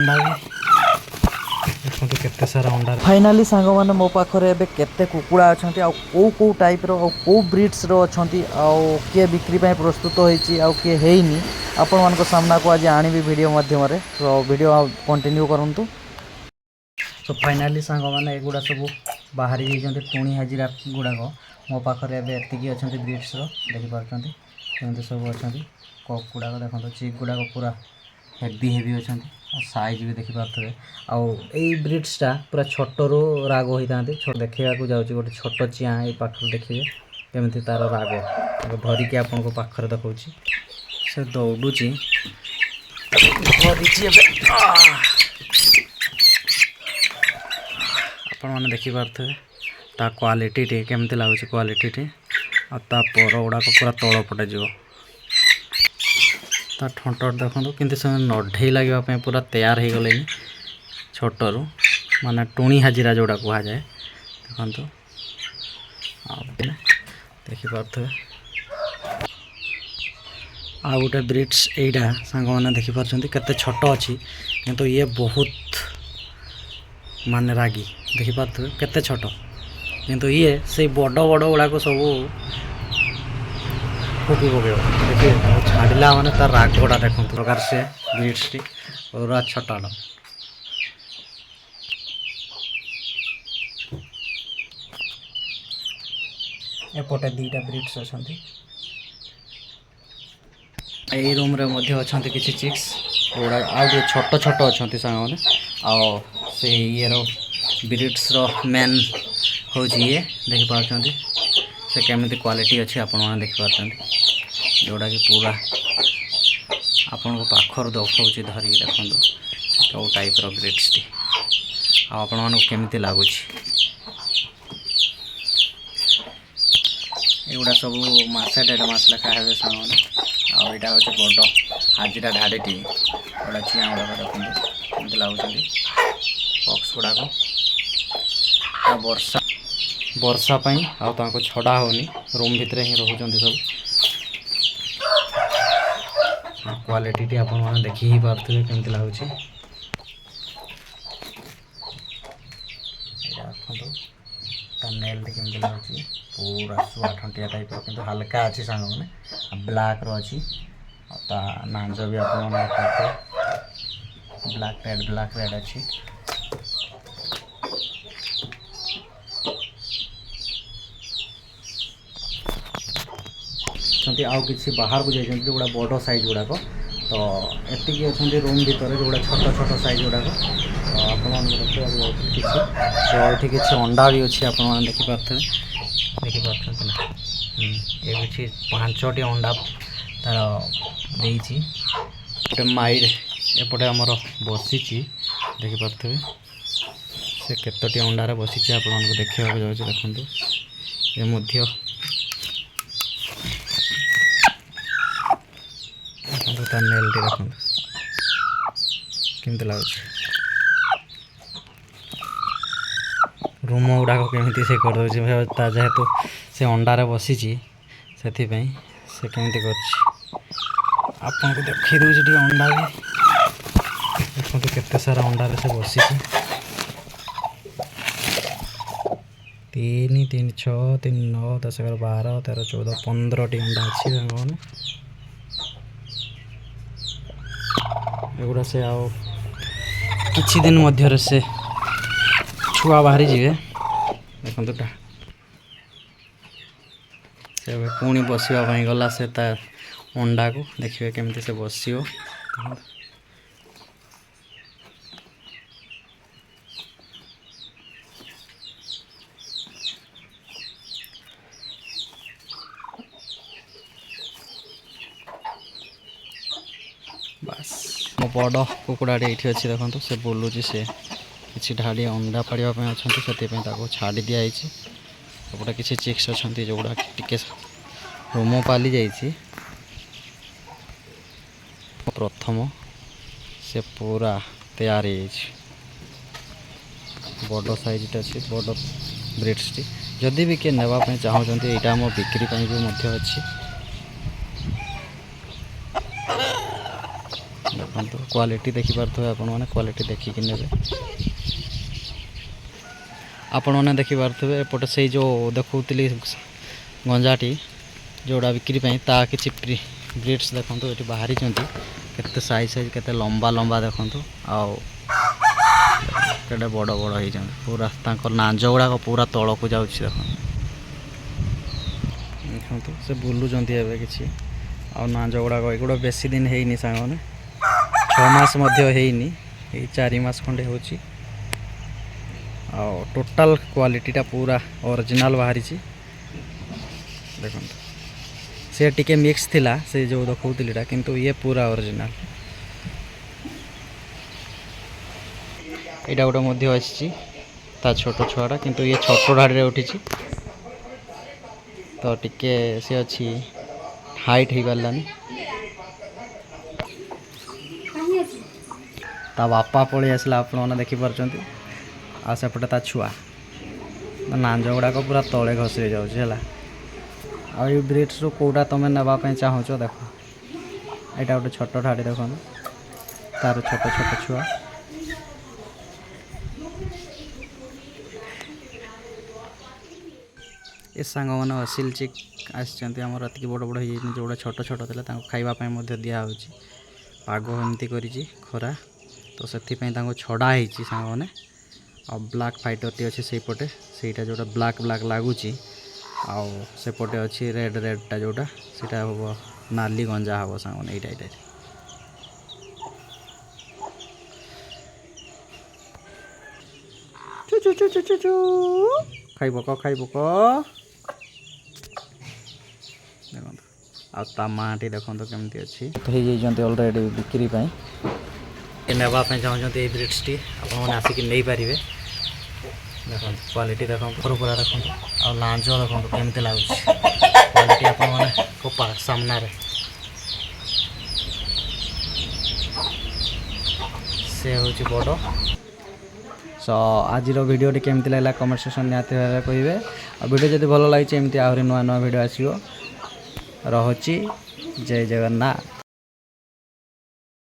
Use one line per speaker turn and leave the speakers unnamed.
देखते केते सारा अंडा
फाइनाली सांग मैंने मो पाखे केते कुकुड़ा अच्छा कौ टाइप रो ब्रिड्स रो अच्छा किए बिक्री प्रस्तुत होती किए हैनी आपण मान सामना को आज आनी वीडियो माध्यम तो वीडियो कंटिन्यू करंतु। तो फाइनाली सांग मैंने एगुड़ा सब बाहरी जाइए टुणी हाजिरा गुड़ाक मो पाखे एति अच्छा ब्रिड्स देखिपारे केमती सब अच्छा कप गुड़ाक देखो चिक गुड़ाक पूरा हेवी हेवी अच्छा साइज भी देखिपारे आउ ब्रिड्सटा पूरा छोटरू राग होता देखा जाऊँगी गोटे छोट चिआँ ये पाखर देखिए केमती तार राग धरिकी आपन को पाखर देखा से दौड़ुची आपण मैंने देखिपारे ता क्वालिटी केमती लगुच क्वालिटी आ पर गुड़ाक पूरा तल पटे जीव ता ठंटर देखो कि नढ़ई लगे पूरा तैयार हो गले छोटरू माने टुणी हाजिरा जोड़ा कह जाए देखो देखिपारे आ गोटे ब्रिड्स एटा सांग मैंने देखिपारे केते छोट अच्छी किंतु ये बहुत माने रागी देखिपारे केते छोट किंतु ये से बड़ बड़ गुड़ाक सब फुकी पकेब देखिए छाड़ा मैंने तार रागटा देखो प्रकार से ब्रिड्स टी पूरा छोटा एपटे दीटा ब्रिड्स अच्छा यही रूम रे मध्य अच्छा किसी चिक्स गुड़ा आउ छोट छोट अच्छा सांग मैंने आउ से ये ब्रिड्स मेन हूँ ये देखिपारे से केमी क्वालिटी अच्छी आपण मैंने देखिपारे जोड़ा कि पूरा आपण को पाखर देखा धरिकी देखो कौ टाइप ब्रिड्स टी आपण मानक केमती लगुच एगुड़ा सब मसे 1.5 मास लेखा हे सांग मैंने आईटा हूँ बड़ हाजिरा ढाड़ी गोड़ा चिआँ गुड़ाक देखो कमी लगुच बक्स गुड़ाक वर्षा छड़ा होनी रूम भितर ही रोच सब क्वालिटी आप देखी ही पारे केमती लगुच नेल केमती लगुच पूरा शुआ ठंटिया टाइप किंतु हल्का अच्छी सांग मैंने ब्लैक रो अच्छी नांज भी आप ब्लैक रेड अच्छी आउ कि बाहर को जाइए गुड़ा बड़ साइज गुड़ाक तो एति अच्छा रूम भितर जोड़ा छोट छोट साइज गुड़ाक तो आपठी किसी अंडा भी अच्छी आप देखिपारे ना ये हूँ 5टी अंडा तार गोटे माइड एपटे आमर बसी देखिपारे से केतोटी अंडार बसी आप देखा जाऊँ देखो ये तार नेल टी देखो केमती लगुच रूम गुड़ाक केमी से कर जेहेतु से अंडार बसी से केमी कर देखी दूसरी अंडा भी देखो केते सारा अंडार से बसी 3 3 6 3 9 10 11 12 13 14 15टी अंडा अच्छी मैंने एगुड़ा से आओ किछि दिन मध्य से छुआ बाहरी जीवे देखो से पुणी बसवाई गला से तार अंडा को देखिए केमती से बसियो बस मो बड़ कुकुड़ाटे ये अच्छी देखो से बुलूची से किसी ढाड़ी अंडा फाड़ापी अच्छा से छाड़ी दिखाई सेपटे किसी चिक्स अच्छा जो गुड़ा टे रोम पाली जाइए प्रथम से पूरा तैयार बड़ साइज अच्छी बड़ ब्रिड्स टी जदि भी किए नापी चाहते यहाँ आम बिक्री भी अच्छी देखो ଦେଖନ୍ତୁ କ୍ୱାଲିଟି ଦେଖିପାରୁଥିବେ ଆପଣମାନେ, କ୍ୱାଲିଟି ଦେଖିକି ନେବେ। ଆପଣମାନେ ଦେଖିପାରୁଥିବେ ଏପଟେ ସେଇ ଯେଉଁ ଦେଖାଉଥିଲି ଗଞ୍ଜାଟି ଯେଉଁଟା ବିକ୍ରି ପାଇଁ ତା କିଛି ବ୍ରିଡ୍ସ ଦେଖନ୍ତୁ ଏଠି ବାହାରିଛନ୍ତି, କେତେ ସାଇଜ୍ କେତେ ଲମ୍ବା ଲମ୍ବା ଦେଖନ୍ତୁ, ଆଉ କେତେ ବଡ଼ ବଡ଼ ହେଇଛନ୍ତି। ପୁରା ତାଙ୍କ ନାଞ୍ଜ ଗୁଡ଼ାକ ପୁରା ତଳକୁ ଯାଉଛି ଦେଖନ୍ତୁ। ଦେଖନ୍ତୁ ସେ ବୁଲୁଛନ୍ତି ଏବେ କିଛି, ଆଉ ନାଞ୍ଜ ଗୁଡ଼ାକ ଏଗୁଡ଼ା ବେଶୀ ଦିନ ହେଇନି ସାଙ୍ଗମାନେ, 6 ମାସ ମଧ୍ୟ ହେଇନି, ଏଇ 4 ମାସ ଖଣ୍ଡେ ହେଉଛି। ଆଉ ଟୋଟାଲ୍ କ୍ୱାଲିଟିଟା ପୁରା ଅରିଜିନାଲ୍ ବାହାରିଛି ଦେଖନ୍ତୁ। ସେ ଟିକେ ମିକ୍ସ ଥିଲା ସେ ଯେଉଁ ଦେଖାଉଥିଲିଟା, କିନ୍ତୁ ଇଏ ପୁରା ଅରିଜିନାଲ୍। ଏଇଟା ଗୋଟେ ମଧ୍ୟ ଆସିଛି ତା ଛୋଟ ଛୁଆଟା, କିନ୍ତୁ ଇଏ ଛୋଟ ଧାଡ଼ିରେ ଉଠିଛି ତ ଟିକେ ସେ ଅଛି ହାଇଟ୍ ହେଇପାରିଲାନି। ତା ବାପା ପଳେଇ ଆସିଲା ଆପଣମାନେ ଦେଖିପାରୁଛନ୍ତି, ଆଉ ସେପଟେ ତା ଛୁଆ। ନାଞ୍ଜ ଗୁଡ଼ାକ ପୁରା ତଳେ ଘଷି ହେଇଯାଉଛି ହେଲା। ଆଉ ଏଇ ବ୍ରିଡ୍ସରୁ କେଉଁଟା ତୁମେ ନେବା ପାଇଁ ଚାହୁଁଛ ଦେଖ, ଏଇଟା ଗୋଟେ ଛୋଟ ଧାଡ଼ି ଦେଖନ୍ତୁ, ତାର ଛୋଟ ଛୋଟ ଛୁଆ। ଏ ସାଙ୍ଗମାନେ ଅସିଲ୍ ଚିକ୍ ଆସିଛନ୍ତି ଆମର, ଏତିକି ବଡ଼ ବଡ଼ ହେଇଯାଇଛନ୍ତି। ଯେଉଁଗୁଡ଼ା ଛୋଟ ଛୋଟ ଥିଲା ତାଙ୍କୁ ଖାଇବା ପାଇଁ ମଧ୍ୟ ଦିଆହେଉଛି। ପାଗ ଏମିତି କରିଛି ଖରା, ତ ସେଥିପାଇଁ ତାଙ୍କୁ ଛଡ଼ା ହେଇଛି ସାଙ୍ଗମାନେ। ଆଉ ବ୍ଲାକ୍ ଫାଇଟର୍ଟି ଅଛି ସେଇପଟେ, ସେଇଟା ଯେଉଁଟା ବ୍ଲାକ୍ ବ୍ଲାକ୍ ଲାଗୁଛି, ଆଉ ସେପଟେ ଅଛି ରେଡ଼୍ଟା ଯେଉଁଟା, ସେଇଟା ହେବ ନାଲି ଗଞ୍ଜା ହେବ ସାଙ୍ଗମାନେ। ଏଇଟା ଚୁ ଚୁ ଚୁ ଚୁ ଚୁ ଚୁ ଖାଇବ କ ଦେଖନ୍ତୁ। ଆଉ ତା ମାଆଟି ଦେଖନ୍ତୁ କେମିତି ଅଛି, ହେଇଯାଇଛନ୍ତି ଅଲରେଡ଼ି ବିକ୍ରି ପାଇଁ। ନେବା ପାଇଁ ଚାହୁଁଛନ୍ତି ଏଇ ବ୍ରିଡ୍ସଟି, ଆପଣମାନେ ଆସିକି ନେଇପାରିବେ। ଦେଖନ୍ତୁ କ୍ୱାଲିଟି ଦେଖନ୍ତୁ, ପୁରା ଦେଖନ୍ତୁ, ଆଉ ଲାଞ୍ଜ ଦେଖନ୍ତୁ କେମିତି ଲାଗୁଛି। କ୍ୱାଲିଟି ଆପଣମାନେ ସାମ୍ନାରେ ସେ ହେଉଛି ବଡ଼। ସୋ ଆଜିର ଭିଡ଼ିଓଟି କେମିତି ଲାଗିଲା କମେଣ୍ଟ ସେକ୍ସନ୍ ନିହାତି ଭାବରେ କହିବେ। ଆଉ ଭିଡ଼ିଓ ଯଦି ଭଲ ଲାଗିଛି, ଏମିତି ଆହୁରି ନୂଆ ନୂଆ ଭିଡ଼ିଓ ଆସିବ। ରହୁଛି, ଜୟ ଜଗନ୍ନାଥ।